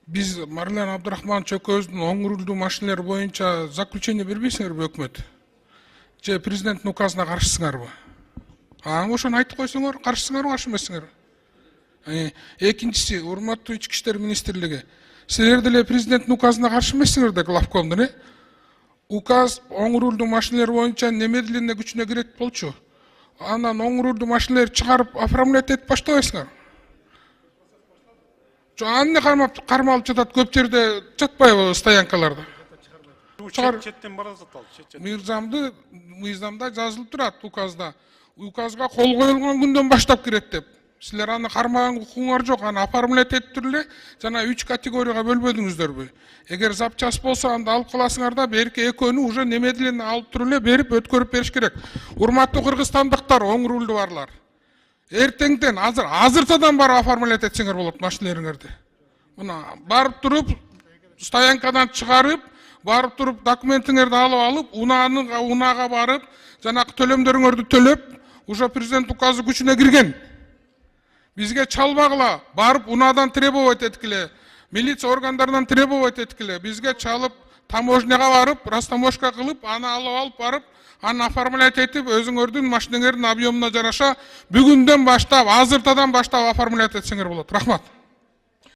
Биз Марлен Абдурахманович экөөбүздүн оң рулдуу машиналар боюнча заключение бербейсиңерби өкмөт? Же президенттин указына каршысыңарбы? Ошону айтып койсоңор, каршысыңарбы, каршы эмессиңерби? Экинчиси, урматтуу ички иштер министрлиги, силер деле президенттин указына каршы эмессиңер да главкомдун, указ оң рулдуу машиналар боюнча немедленно күчүнө кирет болчу. Анан оң рулдуу машиналарды чыгарып оформлять этип баштабайсыңар. Анны кармалып жатат, көп жерде жатпайбы стоянкаларда. Четтен бара жатат ал. Мыйзамда жазылып турат указда. Указга кол коюлган күндөн баштап кирет деп. Силер аны кармаган укугуңар жок, аны оформлять этип эле жана 3 категорияга бөлбөдүңүздөрбү? Эгер запчас болсо анда алып каласыңар да, берки экөөнү уже немедленно алып туруп эле берип өткөрүп бериш керек. Урматтуу кыргызстандыктар, оң рулду барлар. Эртеңден азыртадан барып оформлять этсеңер болот машиналарыңарды. Мына барып туруп стоянкадан чыгарып, барып туруп документиңерди алып, унаага барып, жанагы төлөмдөрүңөрдү төлөп, уже президент указы күчүнө кирген. Бизге чалбагыла, барып унадан требовать эткиле, милиция органдарынан требовать эткиле, бизге чалып, таможняга барып, растаможка кылып, аны алып барып, аны оформлять этип, өзүңөрдүн машинаңардын объемуна жараша бүгүндөн баштап, азыртадан баштап оформлять этсеңер болот. Рахмат.